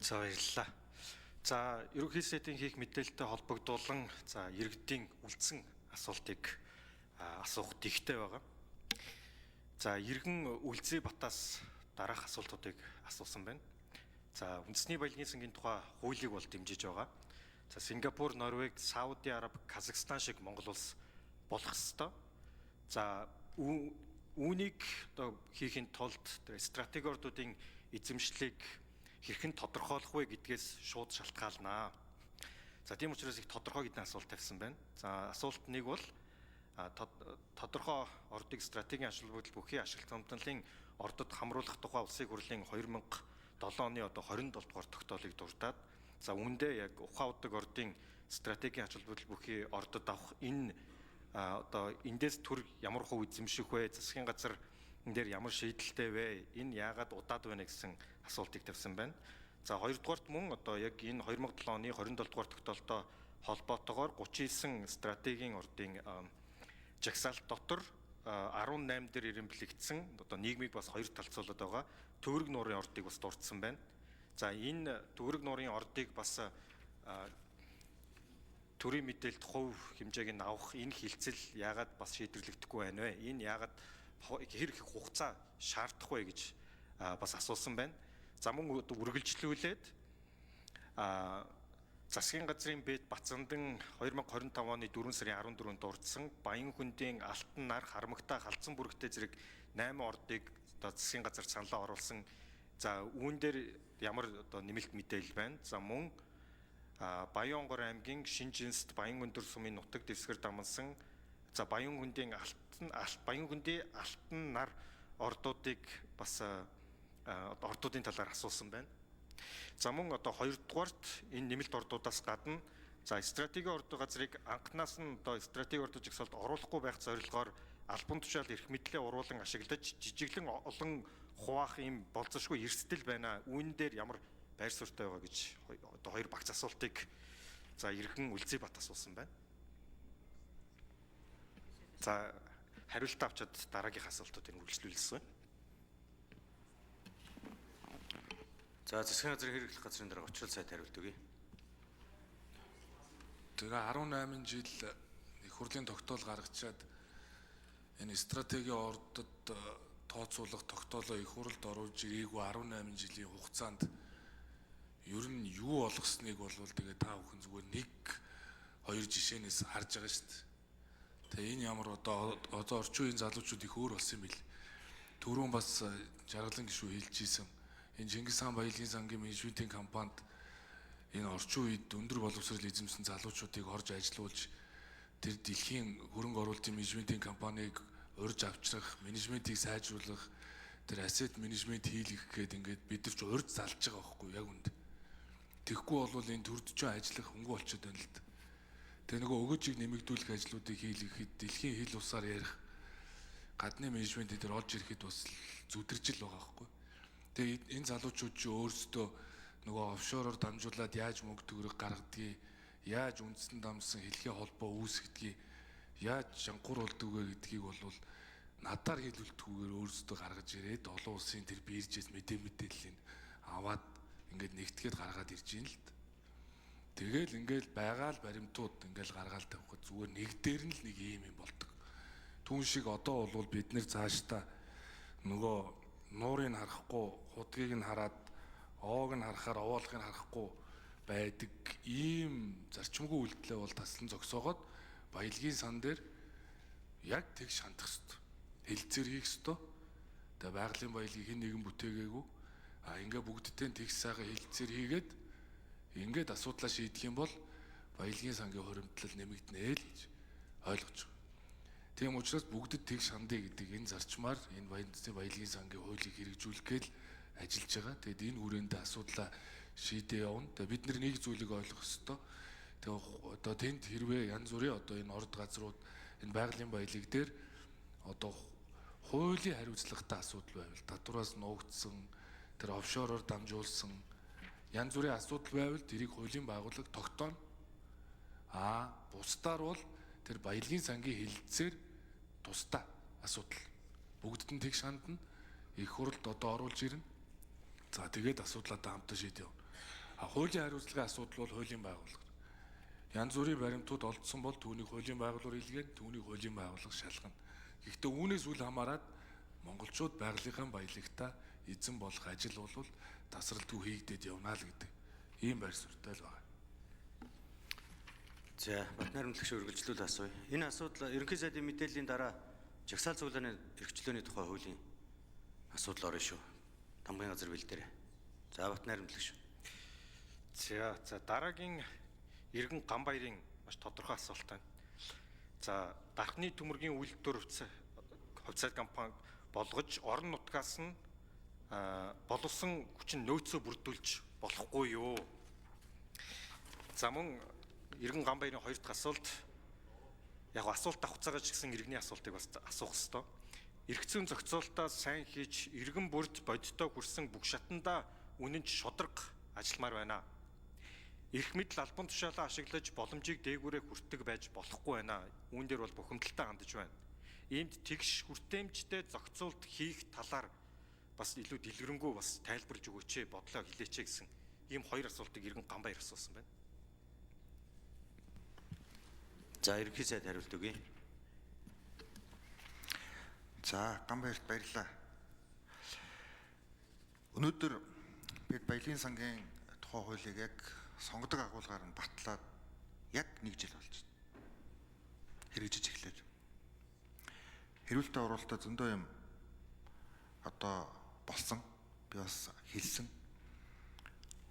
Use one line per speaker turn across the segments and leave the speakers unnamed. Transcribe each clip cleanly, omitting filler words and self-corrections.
За баярлалаа. За ерөнхий сайдын хийх мэдээлэлтэй холбогдуулан иргэдийн үлдсэн асуултыг асуух дэгтэй байгаа. За иргэн үлзий батаас дараах асуултуудыг асуусан байна. За үндэсний баялагын сангийн тухай хуулийг бол дэмжиж байгаа. За Сингапур, Норвеги, Сауди Араб, Казахстан шиг Монгол улс болох ёстой. За үүнийг хийхин тулд стратеги ордуудын эзэмшлийг хэрхэн тодорхойлох вэ гэдгээс шууд шалтгаалнаа. За тийм учраас их тодорхой гэдэн асуулт тавьсан байна. За асуулт нэг бол тодорхой ордыг стратегийн ашиг бүгд бүхий ашиглалт хамтналын ордод хамруулах тухай улсын хурлын 2007 оны 27 дугаар тогтоолыг дурдаад за үүндээ яг ухаан удаг ордын стратегийн ашиг бүгд бүхий ордод авах энэ эндээс төр ямар хувь эзэмших вэ? Засгийн газар энэ дээр ямар шийдэлтэй вэ? Энэ яагаад удаад байна гэсэн асуултыг тавьсан байна. За хоёрдугаарт мөн яг энэ 2007 оны 27 дугаар тогтоолтой холбоотойгоор 39 стратегийн ордын жагсаалт дотор 18 дээр ирэмблэгдсэн нийгмийг бас хоёр талцуулаад байгаа төвөрг нуурын ордыг бас дурдсан байна. За энэ төвөрг нуурын ордыг бас төрийн мэдээлэлд хувь хэмжээг нь авах энэ хилцэл яагаад бас шийдэрлэгдэхгүй байна вэ? Энэ яагаад хэр их хугацаа шаардах вэ гэж бас асуусан байна. За мөн үргэлжлүүлээд засгийн газрын бэд Бацандан 2025 оны 4 сарын 14-нд дурдсан Баян хүндийн алтан нар харамгтай халдсан бүрэгтэй зэрэг 8 ордыг засгийн газар саналаа оруулсан. За үүн дээр ямар нэмэлт мэдээлэл байна. За мөн Баянгор аймгийн Шинжинст Баян өндөр сумын нутаг дэвсгэр дамнсан за Баян хүндийн алтан нар ордуудыг бас ордуудын талаар асуусан байна. За мөн хоёрдугаарт энэ нэмэлт ордуудаас гадна за стратеги ордын газрыг анхнаас нь стратеги ордын жагсаалд оруулахгүй байх зорилгоор албан тушаал эрх мэдлээ уруулан ашиглаж жижиглэн олон хуваах юм болцсошгүй эрсдэл байна. Үүн дээр ямар байр суурьтай байгаа гэж хоёр багц асуултыг за иргэн үлзий бат асуусан байна. За хариулт авчаад дараагийн асуултуудыг үргэлжлүүлсэн.
За засгийн газрын хэрэглэх газрын дараа очрол сайд хариулт өгье.
Тэгээ 18 жил их хурлын тогтоол гаргачаад энэ стратеги ордод тооцоолох тогтоолоо их хурлд оруулж ирээгүй 18 жилийн хугацаанд ер нь юу болгосныг бол тэгээ та бүхэн зүгээр нэг хоёр жишээнээс харж байгаа шүү дээ. Тэгээ энэ ямар одоо орчин үеийн залуучууд их өөр болсон юм бэл. Түрүүн бас жаргалан гишүү хэлж ийсэн. Энэ Чингис хаан баялагын сангийн менежментийн компанид энэ орчин үед өндөр боловсрол эзэмсэн залуучуудыг орж ажилуулж тэр дэлхийн хөрөнгө оруулалтын менежментийн компанийг урьж авчрах, менежментийг сайжруулах, тэр asset management хийлгэх гээд ингээд бид нар ч урьж залж байгаа байхгүй яг үнд. Тэгэхгүй бол энэ төрдөж ажиллах хөнгө болчиход байна л да. Тэгээ нөгөө өгөөжийг нэмэгдүүлэх ажлуудыг хийлгэхэд дэлхийн хил усаар ярих гадны менежмент дээр олж ирэхэд бас зүдэржил байгаа байхгүй. Тэгээ энэ залуучууд ч өөрсдөө нөгөө офшороор дамжуулаад яаж мөнгө төгрөг гаргадгийг, яаж үндэстэн дамжсан хэлхээ холбоо үүсгэдгийг, яаж шанхууруулдаг вэ гэдгийг бол надаар хэлүүлдэггүйгээр өөрсдөө гаргаж ирээд олон улсын тэр биржээс мэдээллийг аваад ингээд нэгтгэхэд гаргаад ирж юм л д. Тэгэл ингээд байгаа л баримтууд ингээд гаргаад тавихад зүгээр нэг дээр нь л нэг юм болдог. Түүн шиг одоо бол бид нэр цаашдаа нөгөө нуурыг харахгүй, худгийг нь хараад, оог нь харахаар овоолгыг нь харахгүй байдаг ийм зарчимгүй үйлдэлээ бол таслан зогсоогоод баялагын сан дээр яг тэгш хандах ёстой. Хэлцээр хийх ёстой. Тэгээ байгалийн баялагийг хэн нэгэн бүтээгээгүй. Ингээ бүгдтэй тэгш сайхан хэлцээр хийгээд ингээд асуудлаа шийдэх юм бол баялагын сангийн хуримтлал нэмэгдэнэ л гэж ойлгож байгаа. Тийм учраас бүгдэд тэгш хандъя гэдэг энэ зарчмаар энэ баялагын сангийн хуулийг хэрэгжүүлэх гээл ажиллаж байгаа. Тэгэд энэ хүрээндээ асуудлаа шийдээ явна. Тэгээ бид нэг зүйлийг ойлгох ёстой. Тэгээ одоо тэнд хэрвээ янз бүрийн одоо энэ орд газрууд энэ байгалийн баялаг дээр одоо хуулийн хариуцлагатай асуудал байвал татвараас нуугдсан тэр офшороор дамжуулсан янз бүрийн асуудал байвал тэрийг хуулийн байгууллага тогтооно. Бусдаар бол тэр баялагын сангийн хэлэлцээр тусдаа асуудал. Бүгдд нь тэгш хандна. Их хурлд одоо оруулж ирнэ. За тэгээд асуудлаа хамтаа шийдэв. Хуулийн хариуцлагын асуудал бол хуулийн байгууллага. Янз бүрийн баримтууд олдсон бол түүнийг хуулийн байгууллага илгээн түүнийг хуулийн байгууллага шалгана. Гэхдээ үүнээс үл хамааран монголчууд байгалийнхаа баялагтаа эзэн болох ажил бол тасралтгүй хийгдээд явна л гэдэг ийм байр суурьтай л байна.
За, Батнайр Үнэлэгч үргэлжлүүл асууя. Энэ асуудал ерөнхий сайдын мэдээллийн дараа жагсаал цуглааны эрхчлөөний тухай хуулийн асуудал орно шүү. Тамгын газар бэлдээрэй. За, Батнайр Үнэлэгч.
За дараагийн Иргэн Ганбаярын маш тодорхой асуулт байна. За дархны төмөргийн үйлдвэр хувьцаат компани болгож орон нутгаас нь боловсон хүчин нөөцөө бүрдүүлж болохгүй юу? За мөн Иргэн Ганбаярын хоёр дахь асуулт яг асуулт авахцаагаа ч гэсэн иргэний асуултыг бас асуух ёстой. Ирэх зүйн зохицуулалтаа сайн хийж иргэн бүрд бодиттой хүрсэн бүх шатанда үнэнч шударга ажилламаар байна. Ирэх мэдл албан тушаалаа ашиглаж боломжийг дээгүүрээ хүртэг байж болохгүй байна. Үүн дээр бол бухимдалтай хандаж байна. Иймд тэгш хүртээмжтэй зохицуулт хийх талаар бас илүү дэлгэрэнгүй бас тайлбарлаж өгөөч, бодлоо хэлээч гэсэн ийм хоёр асуултыг Иргэн Ганбаяр асуусан байна.
За, ерөнхий сайд хариулт өгье.
За, Ганбаярт баярлалаа. Өнөөдөр бид Баялагын сангийн тухай хуулийг яг сонгодог агуулгаар нь батлаад яг 1 жил болж байна. Хэрэгжиж эхлээд. Хэрүүлтэй оролтоо зөндөө юм одоо болсон. Би бас хэлсэн.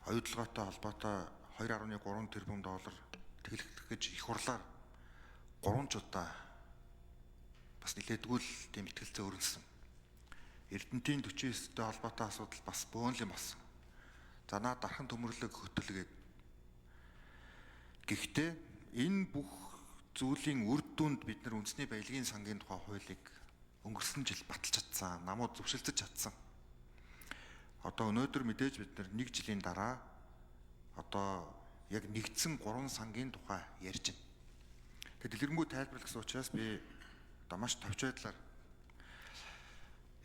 Оюутлагаатай холбоотой 2.3 тэрбум доллар тэглэх гэж их хурлаар 3 удаа бас нэлээдгүй л тийм ихтгэлцээ өрнөсөн. Эрдэнтийн 49-тэй холбоотой асуудал бас бөөнлөн болсон. За наа дархан төмөрлөг хөтөлгээд. Гэхдээ энэ бүх зүйлийн үр дүнд бид нар үндэсний баялагын сангийн тухай хуулийг өнгөрсөн жил баталж чадсан, намууд зөвшөлдөж чадсан. Одоо өнөөдөр мэдээж бид нар 1 жилийн дараа одоо яг нэгдсэн 3 сангийн тухай ярьж байна. Тэгээд дэлгэрэнгүй тайлбарлах гэсэн учраас би одоо маш товч байдлаар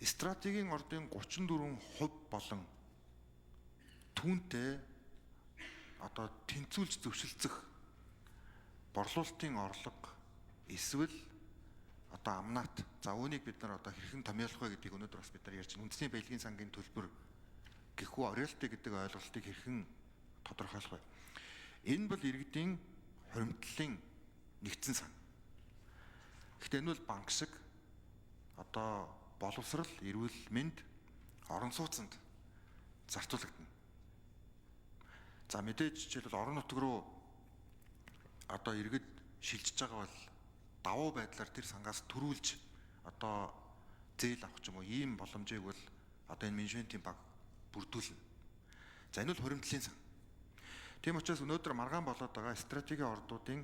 стратегийн ордын 34% болон түүнтэй одоо тэнцүүлж зөвшөлдсөх борлуулалтын орлого эсвэл одоо амнат. За үүнийг бид нар одоо хэрхэн томьёолох вэ гэдгийг өнөөдөр бас бид нар ярьж байна. Үндэсний баялагын сангийн төлбөр гэхүү орёлтыг гэдэг ойлголтыг хэрхэн тодорхойлох вэ? Энэ бол иргэдийн хуримтлалын нэгдсэн сан. Гэхдээ энэ бол банк шиг одоо боловсрал, эрүүл мэнд, орон сууцнд зарцуулагдана. За мэдээж жишээлбэл орон нутг руу одоо иргэд шилжиж байгаа бол давуу байдлаар тэр сангаас төрүүлж одоо зээл авах ч юм уу ийм боломжийг бол одоо энэ менежментийн баг бүрдүүлнэ. За энэ бол хуримтлалын сан. Тийм учраас өнөөдөр маргаан болоод байгаа стратегийн ордуудын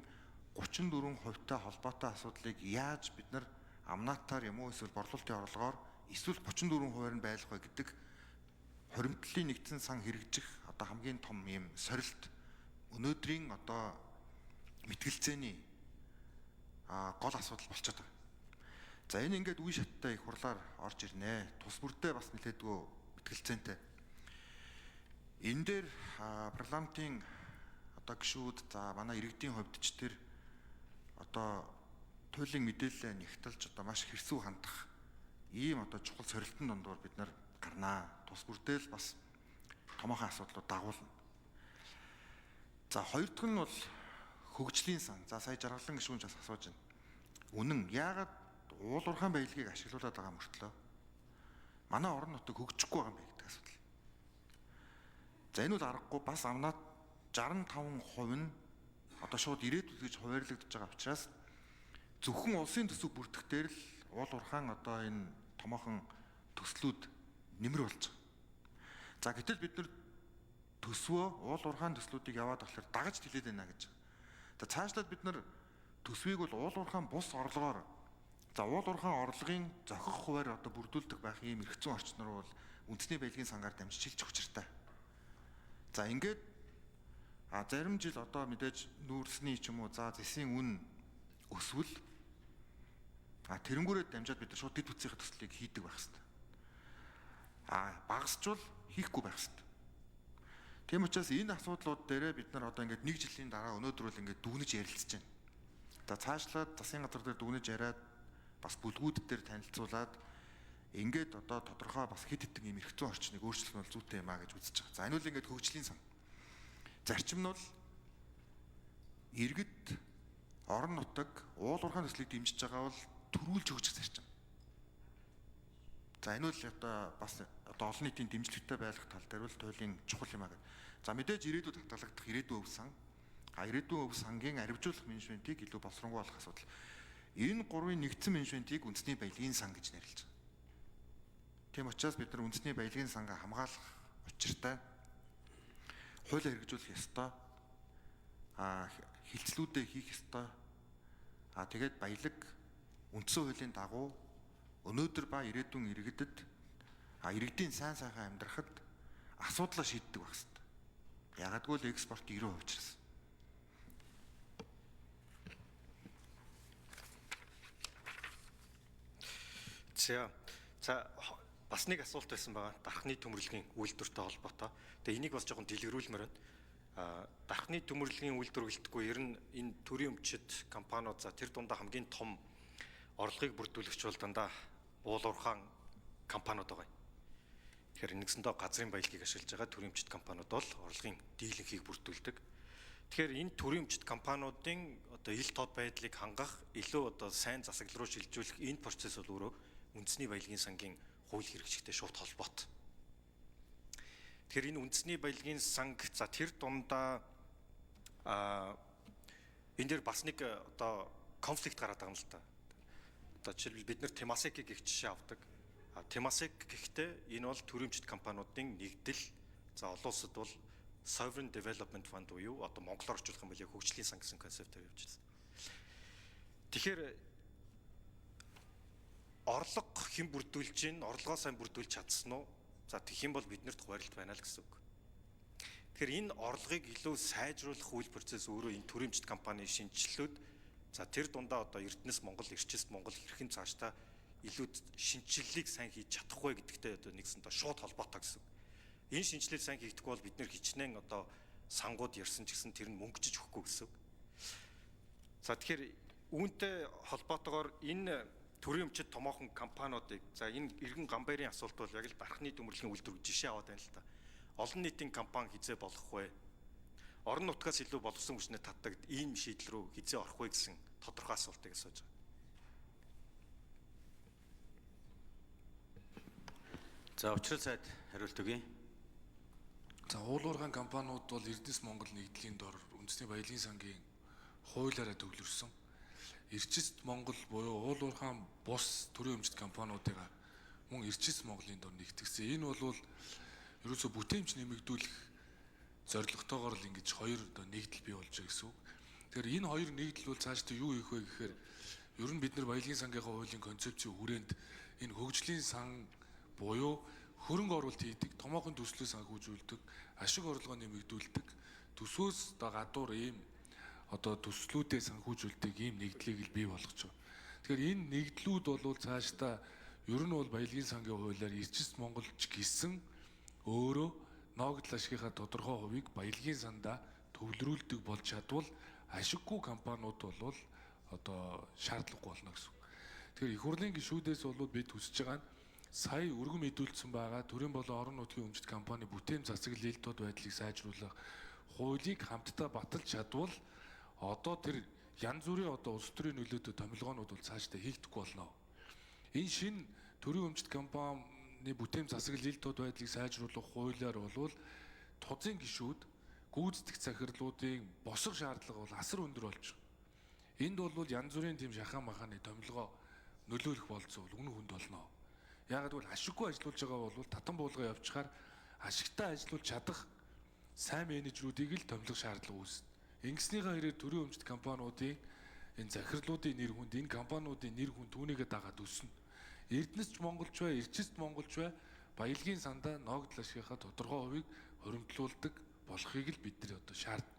34%-тай холбоотой асуудлыг яаж бид нар амнаатаар юм уу эсвэл борлуулалтын орлогоор эсвэл 34%-аар нь байлгах вэ гэдэг хуримтлалын нэгдсэн сан хэрэгжих одоо хамгийн том юм сорилт өнөөдрийн одоо мэтгэлцээний гол асуудал болчиход байгаа. За энэ ингээд үе шаттай их хурлаар орж ирнэ. Тус бүрдээ бас нэлээдгүй мэтгэлцээнтэй. Энэ дээр парламентын одоо гишүүд за манай иргэдийн хувьд ч тэр одоо туйлын мэдээлэл нэгтэлж одоо маш хэрсүү хандах ийм одоо чухал сорилтын дундуур бид нар гарнаа. Тус бүрдээ л бас томоохон асуудлууд дагуулна. За хоёр дахь нь бол хөгжлийн сан. За сая Жаргалан гишүүн ч бас асууж байна. Үнэн яагаад уул уурхайн баялагийг ашиглуулад байгаа мөртлөө манай орон нутаг хөгжихгүй байгаа юм бэ гэдэг асуудал. За энэ бол аргагүй бас амнаад 65% нь одоо шууд ирээдүйд гэж хуваарлагдаж байгаа учраас зөвхөн улсын төсөв бүрдэх дээр л уул уурхайн одоо энэ томоохон төслүүд нэмэр болж байгаа. За гэтэл бид нар төсвөө уул уурхайн төслүүдийг яваад болохоор дагаж тэлээд байна гэж. За цаашлаад бид нар төсвийг бол уул уурхайн бус орлогоор за уул уурхайн орлогын зохих хуваар одоо бүрдүүлдэг байх ийм эрх зүйн орчин руу бол үндэсний баялагын сангаар дамжиж шилжих учиртай. За ингээд зарим жил одоо мэдээж нүүрсний ч юм уу за зэсийн үн өсвөл тэрнгүүрээ дамжаад бид нар шууд дэд бүтцийн төслийг хийдэг байх хэрэгтэй. Багасчвал хийхгүй байх хэрэгтэй. Тийм учраас энэ асуудлууд дээр бид нар одоо ингээд 1 жилийн дараа өнөөдөр бол ингээд дүгнэж ярилцж байна. Одоо цаашлаад засгийн газар дээр дүгнэж яриад бас бүлгүүд дээр танилцуулаад ингээд одоо тодорхой бас хэд хэдэн юм эрх зүйн орчныг өөрчлөх нь бол зүйтэй юм а гэж үзэж байгаа. За энэ үл ингээд хөгжлийн сан. Зарчим нь бол иргэд орон нутаг уулуурхайн төслийг дэмжиж байгаа бол төрүүлж өгчих зарчим. За энэ үл одоо бас одоо олон нийтийн дэмжлэгтэй байх тал дээр бол туйлын чухал юм а гэдэг. За мэдээж ирээдүйд хатгалагдах ирээдүйн өв сан, ирээдүйн өв сангийн арвижуулах менежментийг илүү боловсронгуй болох асуудал. Энэ гурвын нэгдсэн менежментийг үндэсний баялагын сан гэж нэрлэж байгаа. Тийм учраас бид нар үндэсний баялагын сангаа хамгаалах учиртай хуулиар хэрэгжүүлэх ёстой. Хилцлүүдээ хийх ёстой. Тэгээд баялаг үндсэн хуулийн дагуу өнөөдөр ба ирээдүйн иргэдэд иргэдийн сайн сайхан амьдрахад асуудлаа шийддэг байх ёстой. Ягагтгүй л экспорт 90% учраас.
За бас нэг асуулт байсан байгаа. Дархны төмөрлөгийн үйлдвэртэй холбоотой. Тэгээ энийг бас жоохон дэлгэрүүлмээр байна. Дархны төмөрлөгийн үйлдвэр гэлтгүй ер нь энэ төрийн өмчит компаниуд за тэр дундаа хамгийн том орлогыг бүрдүүлэгч бол дандаа уулуурхаан компаниуд байгаа. Тэгэхээр нэгсэндээ газрын баялагийг ашиглаж байгаа төрийн өмчит компаниуд бол орлогын дийлэнхийг бүрдүүлдэг. Тэгэхээр энэ төрийн өмчит компаниудын одоо ил тод байдлыг хангах, илүү одоо сайн засаглал руу шилжүүлэх энэ процесс бол өөрөө үндэсний баялагын сангийн хууль хэрэгжихтэй шууд холбоотой. Тэгэхээр энэ үндэсний баялагын санг за тэр дундаа энэ дэр бас нэг одоо конфликт гараад байгаа юм л та. Одоо жишээлбэл бид нэр Temasek гэх жишээ авдаг. Temasek гэхдээ энэ бол төрөмчт компаниудын нэгдэл. За олон улсад бол Sovereign Development Fund буюу одоо монголоор орчуулах юм бол хөгжлийн сан гэсэн концептээр явж байна. Тэгэхээр орлого хэн бүрдүүлж гин, орлогоо сайн бүрдүүлж чадсан уу? За тэгэх юм бол биднэрт хуваарлт байна л гэсэн үг. Тэгэхээр энэ орлогыг илүү сайжруулах үйл процесс өөрөө энэ төрөмчт компани шинжилэлүүд за тэр дундаа одоо Эрдэнэс Монгол, Эрчист Монгол хэрхэн цаашдаа илүү шинжилэлийг сайн хийж чадахгүй гэдэгтэй одоо нэгсэндээ шууд холбоотой гэсэн. Энэ шинжилэл сайн хийгдэхгүй бол бид нэр хичнээн одоо сангууд ярьсан ч гэсэн тэр нь мөнгөжиж өгөхгүй гэсэн. За тэгэхээр үүнтэй холбоотойгоор энэ төрийн өмчит томоохон компаниудыг за энэ иргэн гамбайрын асуулт бол яг л дархны төмөрлөгийн үйлдвэр жишээ аваад байна л та. Олон нийтийн компани хизээ болох вэ? Орон нутгаас илүү боловсон хүчнээ татдаг ийм шийдэл рүү хизээ орох вэ гэсэн тодорхой асуултыг асууж байгаа.
За учрал сайд хариулт өгье.
За уулуурхаан компаниуд бол Эрдэнэс Монгол нэгдлийн дор үндэсний баялагын сангийн хуулиараа төвлөрсөн. Эрчист Монгол буюу уулуурхаан бус төрийн өмчит компаниудыг мөн Эрчист Монголын дор нэгтгэсэн. Энэ бол ерөөсө бүтээмж нэмэгдүүлэх зорилготойгоор л ингэж хоёр одоо нэгдэл бий болж байгаа гэсэн үг. Тэгэхээр энэ хоёр нэгдэл бол цаашдаа юу хийх вэ гэхээр ер нь бид нар баялагын сангийнхаа хуулийн концепцийн хүрээнд энэ хөгжлийн сан буюу хөрөнгө оруулалт хийдэг, томоохон төслөө санхүүжүүлдэг, ашиг орлогоо нэмэгдүүлдэг, төсвөөс одоо гадуур ийм одоо төслүүдээ санхүүжүүлдэг ийм нэгдлийг л бий болгож байгаа. Тэгэхээр энэ нэгдлүүд бол цаашдаа ер нь бол баялагын сангийн хуулиар Эрчист Монголч гисэн өөрөө ногдол ашигынхаа тодорхой хувийг баялагын сандаа төвлөрүүлдэг болж чадвал ашиггүй компаниуд бол одоо шаардлагагүй болно гэсэн. Тэгэхээр их хурлын гишүүдээс бол бид хүсэж байгаа нь сая өргөн мэдүүлсэн байгаа төрийн болон орон нутгийн өмчит компани бүтээн засаглал ил тод байдлыг сайжруулах хуулийг хамтдаа баталж чадвал одоо тэр янз бүрийн одоо улс төрийн нөлөөтэй томилгоонууд бол цаашдаа хийгдэхгүй болно. Энэ шин төрийн өмчит компани бүтээн засаглал ил тод байдлыг сайжруулах хуулиар бол тузын гишүүд гүйцэтгэх захирлуудын босго шаардлага бол асар өндөр болж байгаа. Энд бол янз бүрийн тийм шахаа махааны томилгоо нөлөөлөх болцоо бол үнэн хүнд болно. Яагаад гэвэл ашиггүй ажиллаж байгаа бол татан буулга явуулчихаар ашигтай ажиллаж чадах сайн менежерүүдийг л томилох шаардлага үүснэ. Ингэснийхээ хэрээр төрийн өмчит компаниудын энэ захирлуудын нэр хүнд энэ компаниудын нэр хүн түүнийгээ дагаад өснө. Эрдэнэсч Монголч бай, Эрчист Монголч бай баялагын сандаа ногдол ашигынхаа тодорхой хувийг хоримтлуулдаг болохыг л бид нар одоо шаардна.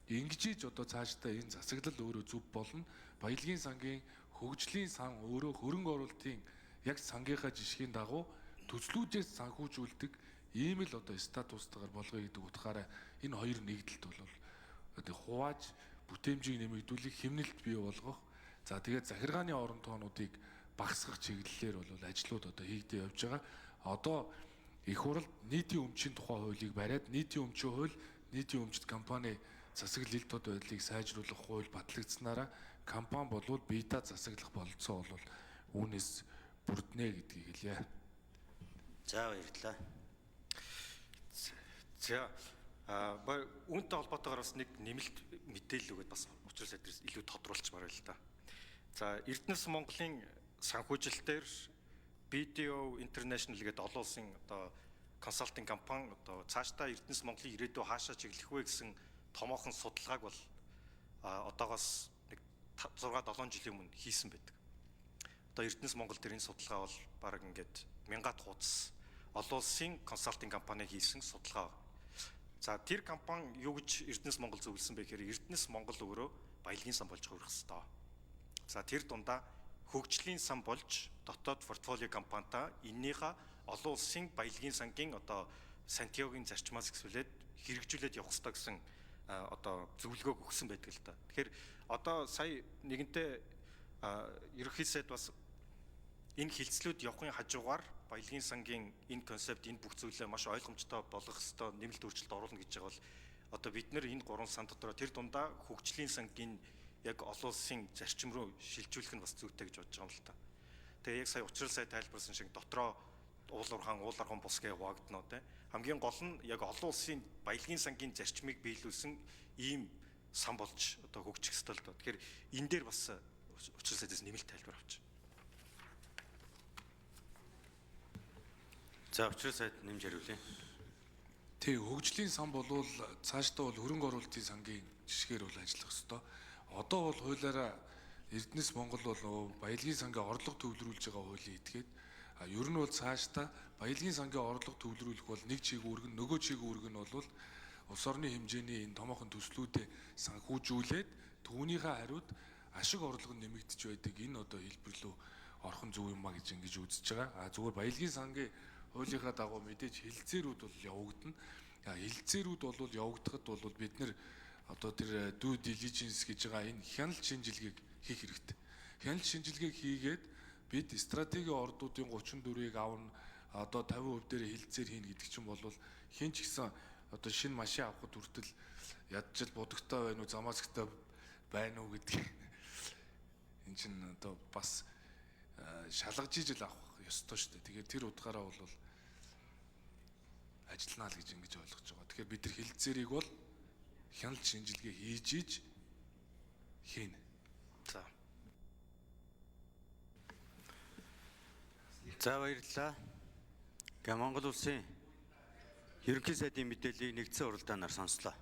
Ингэж одоо цаашдаа энэ засаглал өөрөө зөв болно. Баялагын сангийн хөгжлийн сан өөрөө хөрөнгө оруулалтын яг сангийнхаа жишгийн дагуу төслүүдээс санхүүжүүлдэг ийм л одоо статустайгаар болгоё гэдэг утгаараа энэ хоёр нэгдэлт бол одоо хувааж бүтээмжийг нэмэгдүүлэх, хэмнэлт бий болгох. За тэгээд захиргааны орон тоонуудыг багасгах чиглэлээр бол ажлууд одоо хийгдэж явж байгаа. Одоо их хурлд нийтийн өмчийн тухай хуулийг бариад нийтийн өмчийн хууль, нийтийн өмчит компани засаглал ил тод байдлыг сайжруулах хууль батлагдсанараа компани болвол биетаа засаглах бололцоо бол үүнээс бүрднэ гэдгийг хэлье.
За баярлалаа.
За үүнтэй холбоотойгоор бас нэг нэмэлт мэдээлэл өгöd бас учир сайдраас илүү тодруулчмаар байл та. За Эрдэнэс Монголын санхүүжилтээр BDO International гэдэг олон улсын одоо консалтинг компани одоо цаашдаа Эрдэнэс Монголын ирээдүй хаашаа чиглэх вэ гэсэн томоохон судалгааг бол одоогоос нэг 6-7 жилийн өмнө хийсэн байдаг. Одоо Эрдэнэс Монгол дээр энэ судалгаа бол баг ингээд мянгаад хуудас олон улсын консалтинг компани хийсэн судалгаа. За тэр компани юу гэж Эрдэнэс Монгол зөвлөсөн бэ гэхээр Эрдэнэс Монгол өөрөө баялагын сан болж хувирах ёстой. За тэр дундаа хөгжлийн сан болж дотоод портфолио компанитай эннийхээ олон улсын баялагын сангийн одоо Сантьягогийн зарчмаас эксвэлээд хэрэгжүүлээд явах ёстой гэсэн одоо зөвлөгөөг өгсөн байдаг л да. Тэгэхээр одоо сая нэгэнтээ ерөнхий сайд бас энэ хилцлүүд явахын хажуугаар баялагын сангийн энэ концепт, энэ бүх зүйлээ маш ойлгомжтой болгох ёстой, нэмэлт өөрчлөлт оруулна гэж байгаа бол одоо бид нэр энэ 3 сан дотор тэр дундаа хөгжлийн сангийн яг олон улсын зарчим руу шилжүүлэх нь бас зүйтэй гэж бодож байгаа юм л та. Тэгээ яг сая учрал сая тайлбарласан шиг дотроо уулархан бус гэж хуваагдана те. Хамгийн гол нь яг олон улсын баялагын сангийн зарчмыг биелүүлсэн ийм сан болж одоо хөгжих ёстой л доо. Тэгэхээр энэ дээр бас учрал сайдаас нэмэлт тайлбар авч.
За учрал сайд нэмж хариулъя.
Тэг хөгжлийн сан болвол цаашдаа бол хөрөнгө оруулалтын сангийн жишгээр бол ажиллах ёстой. Одоо бол хуулиараа Эрдэнэс Монгол бол баялагын сангийн орлого төвлөрүүлж байгаа хуулийн этгээд ер нь бол цаашдаа баялагын сангийн орлого төвлөрүүлэх бол нэг чиг үүрэг, нөгөө чиг үүрэг нь бол улс орны хэмжээний энэ томоохон төслүүдэд санхүүжүүлээд түүнийхээ хариуд ашиг орлого нь нэмэгдэж байдаг. Энэ одоо хэлбэр рүү орхон зөв юм а гэж ингэж үзэж байгаа. Зүгээр баялагын сангийн хуулийнхаа дагуу мэдээж хилцээрүүд бол явагдана. Хилцээрүүд бол явагдахад бол бид нэр одоо тэр due diligence гэж байгаа энэ хяналт шинжилгээг хийх хэрэгтэй. Хяналт шинжилгээг хийгээд бид стратегийн ордуудын 34-ийг авна, одоо 50% дээр хилцээр хийнэ гэдэг чинь бол хэн ч гэсэн одоо шинэ машин авахд хүртэл ядчил будагтай байна уу, замаасгтай байна уу гэдэг энэ чинь одоо бас шалгаж ижил авах ёстой шүү дээ. Тэгэхээр тэр утгаараа бол ажиллана л гэж ингэж ойлгож байгаа. Тэгэхээр бид нар хилцээрийг бол хяналт шинжилгээ хийж хийнэ.
За баярлалаа. Монгол улсын ерөнхий сайдын мэдээллийг нэгдсэн уралдаанаар сонслоо.